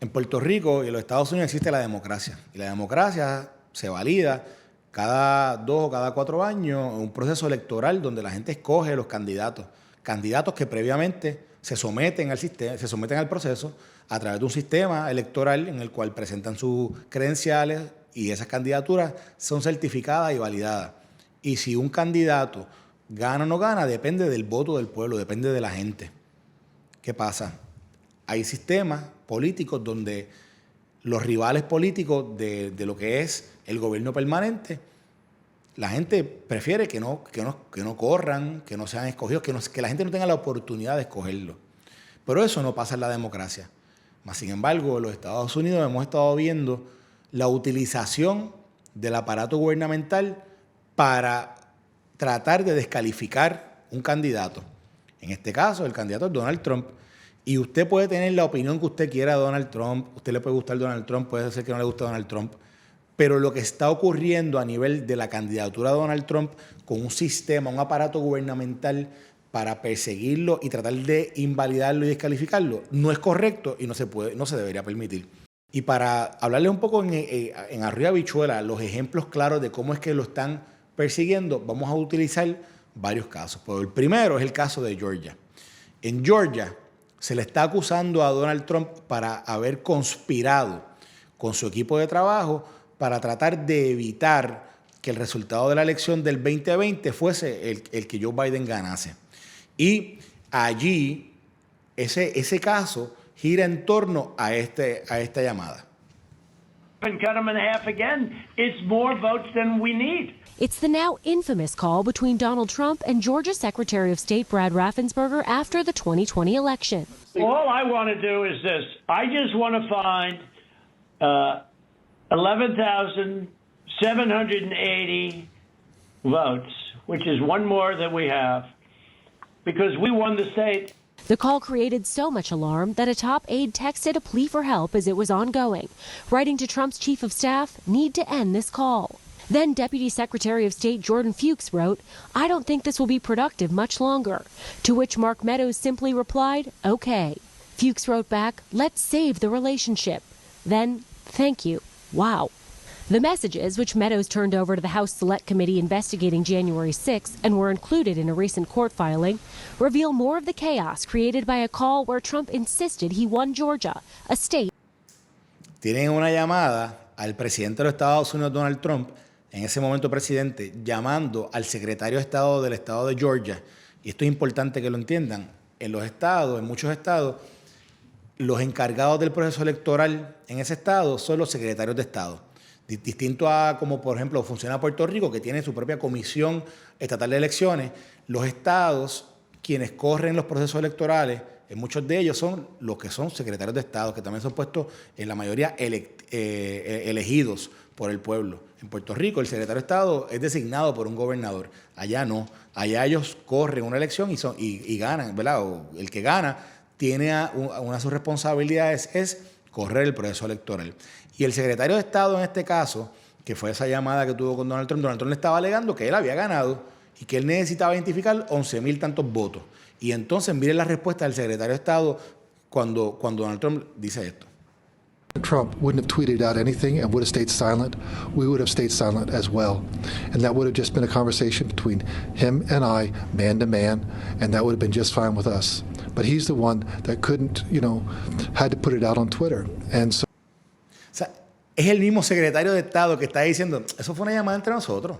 En Puerto Rico y en los Estados Unidos existe la democracia. Y la democracia se valida cada 2 o cada 4 años en un proceso electoral donde la gente escoge los candidatos. Candidatos que previamente se someten al sistema, se someten al proceso a través de un sistema electoral en el cual presentan sus credenciales y esas candidaturas son certificadas y validadas. Y si un candidato gana o no gana, depende del voto del pueblo, depende de la gente. ¿Qué pasa? Hay sistemas políticos donde los rivales políticos de lo que es el gobierno permanente, la gente prefiere que no corran, que no sean escogidos, que la gente no tenga la oportunidad de escogerlo. Pero eso no pasa en la democracia. Sin embargo, en los Estados Unidos hemos estado viendo la utilización del aparato gubernamental para tratar de descalificar un candidato. En este caso, el candidato es Donald Trump. Y usted puede tener la opinión que usted quiera de Donald Trump, usted le puede gustar Donald Trump, puede ser que no le guste Donald Trump, pero lo que está ocurriendo a nivel de la candidatura de Donald Trump con un sistema, un aparato gubernamental para perseguirlo y tratar de invalidarlo y descalificarlo, no es correcto y no se debería permitir. Y para hablarle un poco en Arroyo Habichuela, los ejemplos claros de cómo es que lo están persiguiendo, vamos a utilizar varios casos. Pues el primero es el caso de Georgia. En Georgia se le está acusando a Donald Trump para haber conspirado con su equipo de trabajo para tratar de evitar que el resultado de la elección del 2020 fuese el que Joe Biden ganase. Y allí ese caso gira en torno a esta llamada. And cut them in half again. It's more votes than we need. It's the now infamous call between Donald Trump and Georgia Secretary of State Brad Raffensperger after the 2020 election. All I want to do is this. I just want to find 11,780 votes, which is one more than we have, because we won the state. The call created so much alarm that a top aide texted a plea for help as it was ongoing, writing to Trump's chief of staff, "Need to end this call." Then Deputy Secretary of State Jordan Fuchs wrote, "I don't think this will be productive much longer," to which Mark Meadows simply replied, "Okay." Fuchs wrote back, "Let's save the relationship." Then, "Thank you. Wow." The messages, which Meadows turned over to the House Select Committee investigating January 6th and were included in a recent court filing, reveal more of the chaos created by a call where Trump insisted he won Georgia, a state. Tienen una llamada al presidente de los Estados Unidos, Donald Trump, en ese momento presidente, llamando al secretario de Estado del estado de Georgia. Y esto es importante que lo entiendan. En muchos estados, los encargados del proceso electoral en ese estado son los secretarios de Estado. Distinto a como, por ejemplo, funciona Puerto Rico, que tiene su propia comisión estatal de elecciones, los estados, quienes corren los procesos electorales, muchos de ellos son los que son secretarios de Estado, que también son puestos en la mayoría elegidos por el pueblo. En Puerto Rico, el secretario de Estado es designado por un gobernador. Allá no. Allá ellos corren una elección y ganan, ¿verdad? O el que gana tiene una de sus responsabilidades es correr el proceso electoral. Y el secretario de Estado en este caso, que fue esa llamada que tuvo con Donald Trump le estaba alegando que él había ganado y que él necesitaba identificar 11,000 tantos votos. Y entonces miren la respuesta del secretario de Estado cuando Donald Trump dice esto. Trump wouldn't have tweeted out anything and would have stayed silent, we would have stayed silent as well. And that would have just been a conversation between him and I, man to man, and that would have been just fine with us. But he's the one that couldn't, had to put it out on Twitter. And so es el mismo secretario de Estado que está diciendo, eso fue una llamada entre nosotros.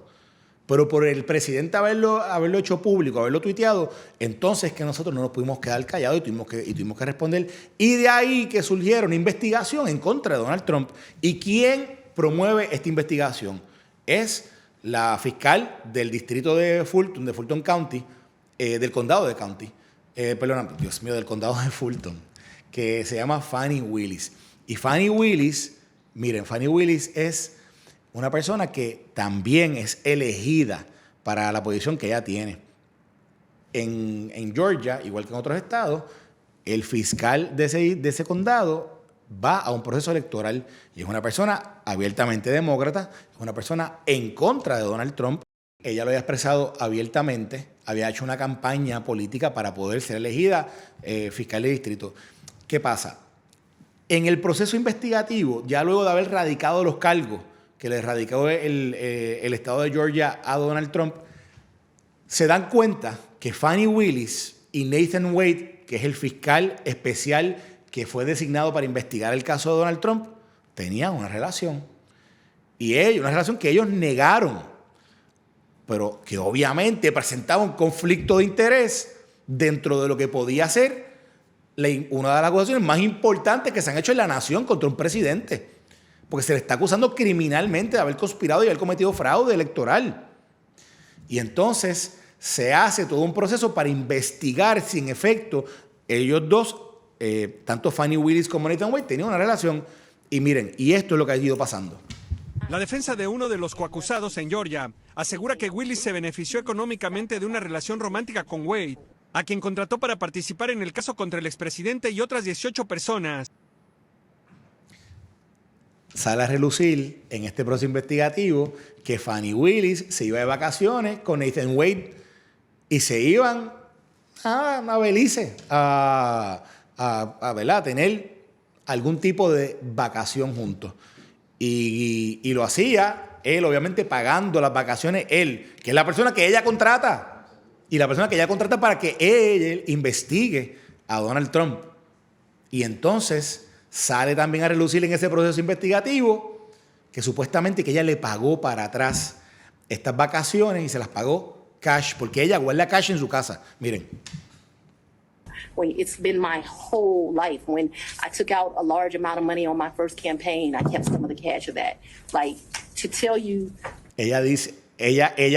Pero por el presidente haberlo hecho público, haberlo tuiteado, entonces que nosotros no nos pudimos quedar callados y tuvimos que responder. Y de ahí que surgiera una investigación en contra de Donald Trump. ¿Y quién promueve esta investigación? Es la fiscal del distrito de Fulton County, del condado de County. Del condado de Fulton, que se llama Fani Willis. Y Fani Willis es una persona que también es elegida para la posición que ella tiene. En Georgia, igual que en otros estados, el fiscal de ese condado va a un proceso electoral y es una persona abiertamente demócrata, es una persona en contra de Donald Trump. Ella lo había expresado abiertamente, había hecho una campaña política para poder ser elegida fiscal de distrito. ¿Qué pasa? En el proceso investigativo, ya luego de haber radicado los cargos que le radicó el estado de Georgia a Donald Trump, se dan cuenta que Fani Willis y Nathan Wade, que es el fiscal especial que fue designado para investigar el caso de Donald Trump, tenían una relación. Y una relación que ellos negaron, pero que obviamente presentaba un conflicto de interés dentro de lo que podía ser una de las acusaciones más importantes que se han hecho en la nación contra un presidente. Porque se le está acusando criminalmente de haber conspirado y haber cometido fraude electoral. Y entonces se hace todo un proceso para investigar si en efecto ellos dos, tanto Fani Willis como Nathan Wade, tenían una relación. Y miren, y esto es lo que ha ido pasando. La defensa de uno de los coacusados en Georgia asegura que Willis se benefició económicamente de una relación romántica con Wade, a quien contrató para participar en el caso contra el expresidente y otras 18 personas. Sale a relucir en este proceso investigativo que Fani Willis se iba de vacaciones con Nathan Wade y se iban a Belice a tener algún tipo de vacación juntos. Y lo hacía él, obviamente, pagando las vacaciones, él, que es la persona que ella contrata. Y la persona que ella contrata para que él investigue a Donald Trump. Y entonces sale también a relucir en ese proceso investigativo que supuestamente que ella le pagó para atrás estas vacaciones y se las pagó cash, porque ella guarda cash en su casa. Miren. It's been my whole life. When I took out a large amount of money on my first campaign, I kept some of the cash of that. Like, to tell you... Ella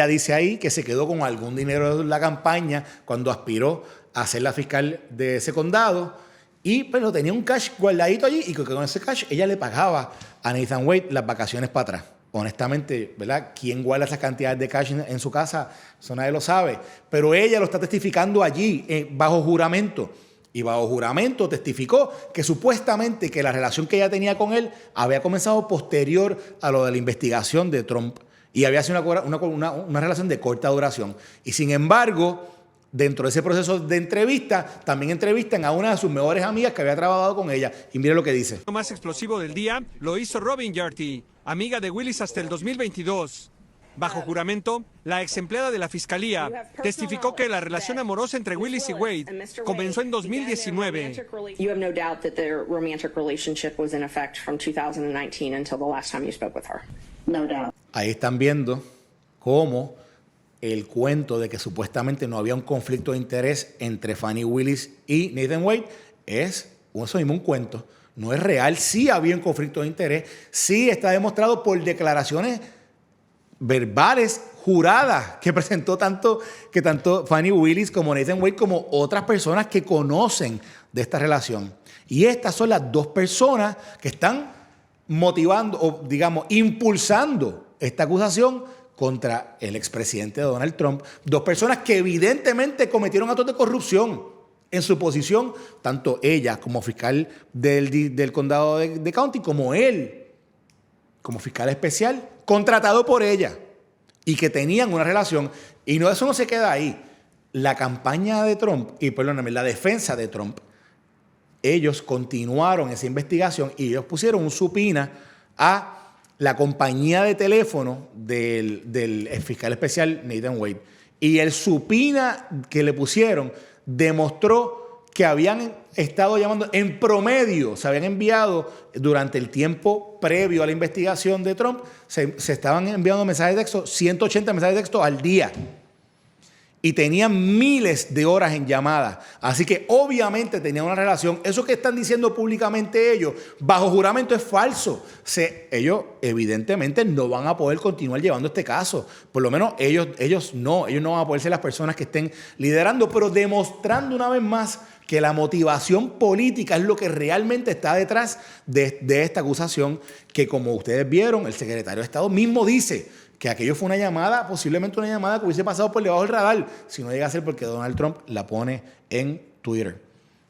dice ahí que se quedó con algún dinero de la campaña cuando aspiró a ser la fiscal de ese condado y pero tenía un cash guardadito allí y que con ese cash ella le pagaba a Nathan Wade las vacaciones para atrás. Honestamente, ¿verdad? ¿Quién guarda esas cantidades de cash en su casa? Eso nadie lo sabe. Pero ella lo está testificando allí bajo juramento. Y bajo juramento testificó que supuestamente que la relación que ella tenía con él había comenzado posterior a lo de la investigación de Trump. Y había sido una relación de corta duración. Y sin embargo, dentro de ese proceso de entrevista, también entrevistan a una de sus mejores amigas que había trabajado con ella. Y mire lo que dice. Lo más explosivo del día lo hizo Robin Yarty, amiga de Willis hasta el 2022. Bajo juramento, la ex empleada de la Fiscalía testificó que la relación amorosa entre Willis y Wade comenzó en 2019. You have no doubt that their romantic relationship was in effect from 2019 until the last time you spoke with her. No doubt. Ahí están viendo cómo el cuento de que supuestamente no había un conflicto de interés entre Fani Willis y Nathan Wade es eso mismo, un cuento. No es real. Sí había un conflicto de interés. Sí está demostrado por declaraciones verbales juradas que presentó tanto Fani Willis como Nathan Wade como otras personas que conocen de esta relación. Y estas son las dos personas que están motivando o, digamos, impulsando esta acusación contra el expresidente Donald Trump. Dos personas que evidentemente cometieron actos de corrupción en su posición, tanto ella como fiscal del condado de County, como él, como fiscal especial, contratado por ella, y que tenían una relación. Y no, eso no se queda ahí. La campaña de Trump, la defensa de Trump, ellos continuaron esa investigación y ellos pusieron un subpoena a la compañía de teléfono del fiscal especial Nathan Wade. Y el subpoena que le pusieron demostró que habían estado llamando, en promedio, se habían enviado durante el tiempo previo a la investigación de Trump, se estaban enviando mensajes de texto, 180 mensajes de texto al día. Y tenían miles de horas en llamadas. Así que obviamente tenían una relación. Eso que están diciendo públicamente ellos, bajo juramento, es falso. Ellos evidentemente no van a poder continuar llevando este caso. Por lo menos ellos no van a poder ser las personas que estén liderando, pero demostrando una vez más que la motivación política es lo que realmente está detrás de esta acusación, que como ustedes vieron, el secretario de Estado mismo dice que aquello fue una llamada, posiblemente una llamada que hubiese pasado por debajo del radar, si no llega a ser porque Donald Trump la pone en Twitter.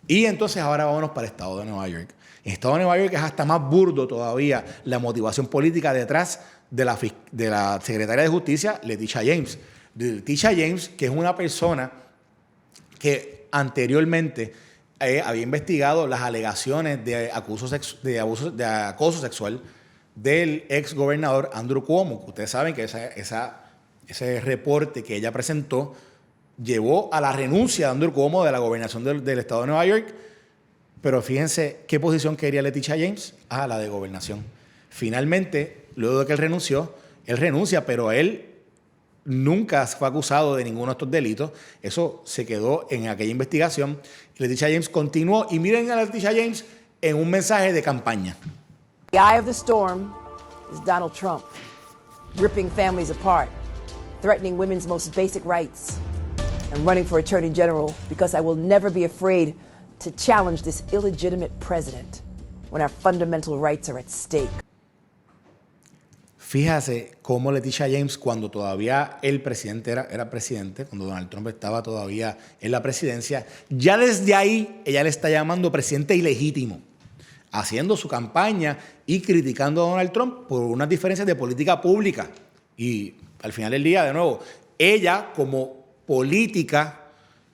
Y entonces ahora vámonos para el estado de Nueva York. En el estado de Nueva York es hasta más burdo todavía la motivación política detrás de la secretaria de Justicia, Letitia James. Letitia James, que es una persona que anteriormente había investigado las alegaciones de acoso sexual del ex gobernador Andrew Cuomo. Ustedes saben que ese reporte que ella presentó llevó a la renuncia de Andrew Cuomo de la gobernación del estado de Nueva York. Pero fíjense qué posición quería Letitia James, la de gobernación. Finalmente, luego de que él renuncia, pero él nunca fue acusado de ninguno de estos delitos. Eso se quedó en aquella investigación. Letitia James continuó, y miren a Letitia James en un mensaje de campaña. The eye of the storm is Donald Trump, ripping families apart, threatening women's most basic rights, and running for Attorney General because I will never be afraid to challenge this illegitimate president when our fundamental rights are at stake. Fíjate cómo Letitia James, cuando todavía el presidente era presidente, cuando Donald Trump estaba todavía en la presidencia, ya desde ahí ella le está llamando presidente ilegítimo, haciendo su campaña y criticando a Donald Trump por unas diferencias de política pública. Y al final del día, de nuevo, ella como política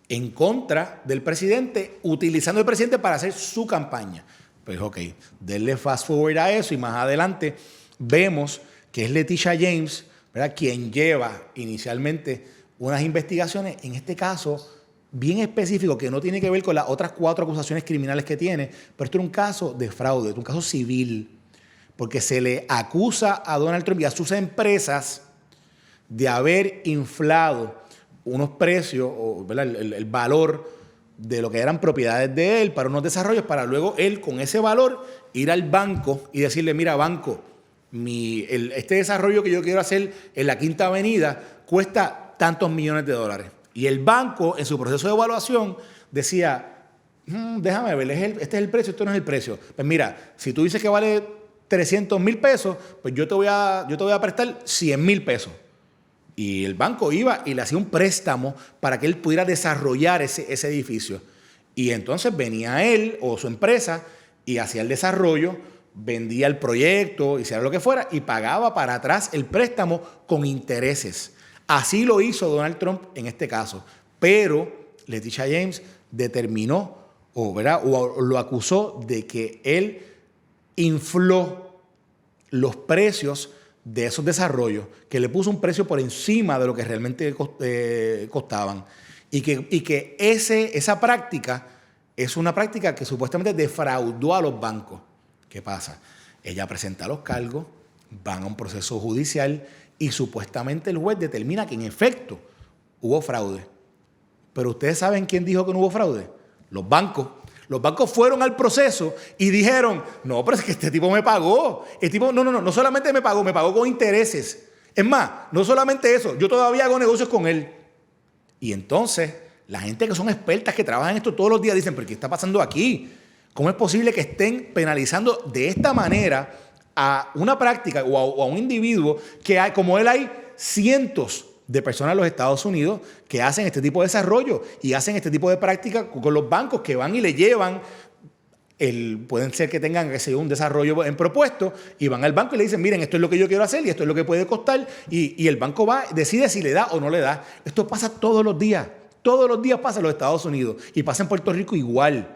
en contra del presidente, utilizando al presidente para hacer su campaña. Pues ok, denle fast forward a eso y más adelante vemos que es Letitia James, ¿verdad?, quien lleva inicialmente unas investigaciones, en este caso bien específico, que no tiene que ver con las otras 4 acusaciones criminales que tiene, pero esto es un caso de fraude, es un caso civil, porque se le acusa a Donald Trump y a sus empresas de haber inflado unos precios, ¿verdad?, el valor de lo que eran propiedades de él para unos desarrollos, para luego él con ese valor ir al banco y decirle, mira, banco, este desarrollo que yo quiero hacer en la Quinta Avenida cuesta tantos millones de dólares. Y el banco, en su proceso de evaluación, decía, déjame ver, este es el precio, esto no es el precio. Pues mira, si tú dices que vale 300,000 pesos, pues yo te voy a prestar 100,000 pesos. Y el banco iba y le hacía un préstamo para que él pudiera desarrollar ese edificio. Y entonces venía él o su empresa y hacía el desarrollo, vendía el proyecto, hiciera lo que fuera, y pagaba para atrás el préstamo con intereses. Así lo hizo Donald Trump en este caso. Pero Letitia James determinó, o lo acusó de que él infló los precios de esos desarrollos, que le puso un precio por encima de lo que realmente costaban. Y que esa práctica es una práctica que supuestamente defraudó a los bancos. ¿Qué pasa? Ella presenta los cargos, van a un proceso judicial y supuestamente el juez determina que en efecto hubo fraude. Pero ustedes saben quién dijo que no hubo fraude. Los bancos. Los bancos fueron al proceso y dijeron, no, pero es que este tipo me pagó. El tipo, no solamente me pagó con intereses. Es más, no solamente eso, yo todavía hago negocios con él. Y entonces, la gente que son expertas, que trabajan en esto todos los días, dicen, ¿pero qué está pasando aquí? ¿Cómo es posible que estén penalizando de esta manera a una práctica o a un individuo que hay, como él hay cientos de personas en los Estados Unidos que hacen este tipo de desarrollo y hacen este tipo de práctica con los bancos, que van y le llevan, pueden ser que tengan un desarrollo en propuesto, y van al banco y le dicen, miren, esto es lo que yo quiero hacer y esto es lo que puede costar, y el banco va, decide si le da o no le da. Esto pasa todos los días pasa en los Estados Unidos, y pasa en Puerto Rico igual.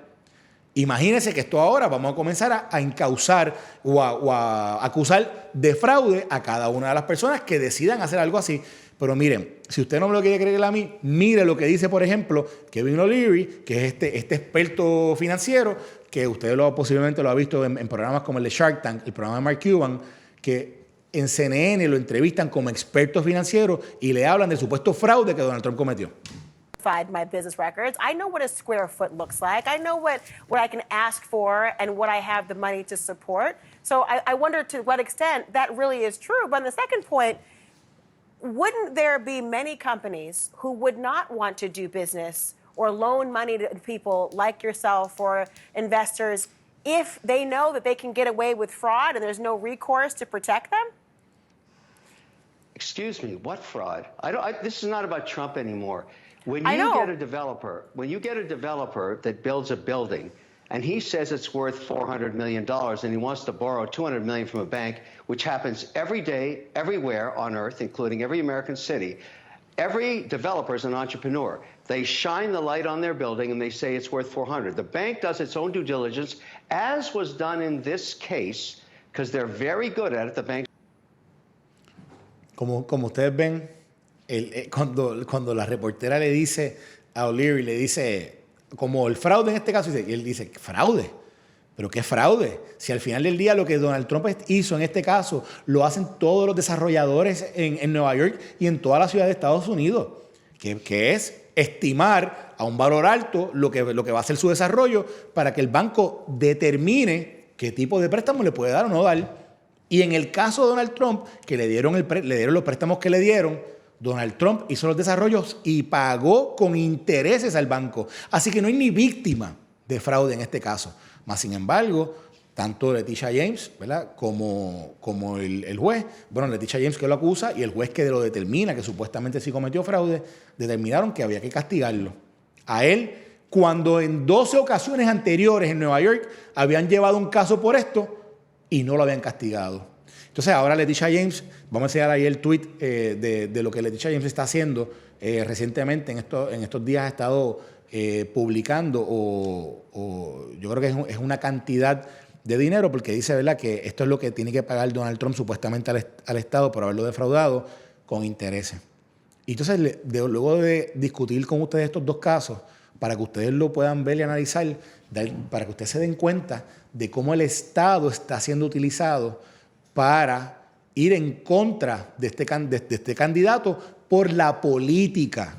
Imagínense que esto ahora vamos a comenzar a encauzar o a acusar de fraude a cada una de las personas que decidan hacer algo así. Pero miren, si usted no me lo quiere creer a mí, mire lo que dice, por ejemplo, Kevin O'Leary, que es este experto financiero, que usted posiblemente lo ha visto en programas como el de Shark Tank, el programa de Mark Cuban, que en CNN lo entrevistan como experto financiero y le hablan del supuesto fraude que Donald Trump cometió. My business records. I know what a square foot looks like. I know what I can ask for and what I have the money to support. So I wonder to what extent that really is true. But on the second point, wouldn't there be many companies who would not want to do business or loan money to people like yourself or investors if they know that they can get away with fraud and there's no recourse to protect them? Excuse me, what fraud? This is not about Trump anymore. When you get a developer that builds a building and he says it's worth $400 million and he wants to borrow $200 million from a bank, which happens every day, everywhere on earth, including every American city, Every developer is an entrepreneur. They shine the light on their building and they say it's worth 400. The bank does its own due diligence, as was done in this case, because they're very good at it. The bank. Como ustedes ven, cuando la reportera le dice a O'Leary, le dice, como el fraude en este caso, y él dice, ¿fraude? ¿Pero qué fraude? Si al final del día lo que Donald Trump hizo en este caso, lo hacen todos los desarrolladores en Nueva York y en toda la ciudad de Estados Unidos, que es estimar a un valor alto lo que va a ser su desarrollo para que el banco determine qué tipo de préstamo le puede dar o no dar. Y en el caso de Donald Trump, que le dieron los préstamos que le dieron, Donald Trump hizo los desarrollos y pagó con intereses al banco. Así que no hay ni víctima de fraude en este caso. Más sin embargo, tanto Letitia James, ¿verdad?, como el juez, bueno, Letitia James que lo acusa y el juez que lo determina, que supuestamente sí cometió fraude, determinaron que había que castigarlo. A él, cuando en 12 ocasiones anteriores en Nueva York habían llevado un caso por esto y no lo habían castigado. Entonces ahora Letitia James, vamos a enseñar ahí el tweet de lo que Letitia James está haciendo recientemente. En estos días ha estado publicando o yo creo que es una cantidad de dinero, porque dice, ¿verdad?, que esto es lo que tiene que pagar Donald Trump supuestamente al Estado por haberlo defraudado con intereses. Y entonces, luego de discutir con ustedes estos dos casos, para que ustedes lo puedan ver y analizar, para que ustedes se den cuenta de cómo el Estado está siendo utilizado para ir en contra de este candidato por la política.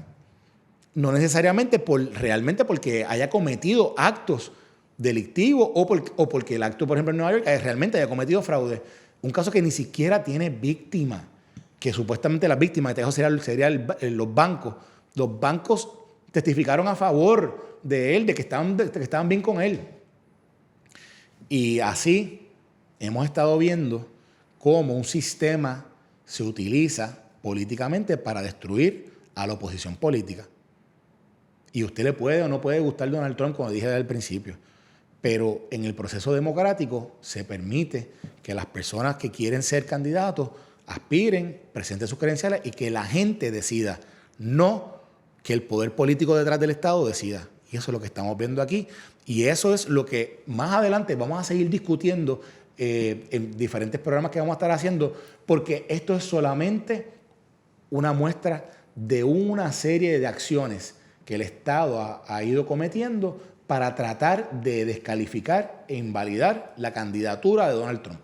No necesariamente realmente porque haya cometido actos delictivos o porque el acto, por ejemplo, en Nueva York realmente haya cometido fraude. Un caso que ni siquiera tiene víctima, que supuestamente las víctimas de este caso serían los bancos. Los bancos testificaron a favor de él, de que estaban bien con él. Y así hemos estado viendo cómo un sistema se utiliza políticamente para destruir a la oposición política. Y usted le puede o no puede gustar Donald Trump, como dije al principio, pero en el proceso democrático se permite que las personas que quieren ser candidatos aspiren, presenten sus credenciales y que la gente decida, no que el poder político detrás del Estado decida. Y eso es lo que estamos viendo aquí. Y eso es lo que más adelante vamos a seguir discutiendo en diferentes programas que vamos a estar haciendo, porque esto es solamente una muestra de una serie de acciones que el Estado ha ido cometiendo para tratar de descalificar e invalidar la candidatura de Donald Trump.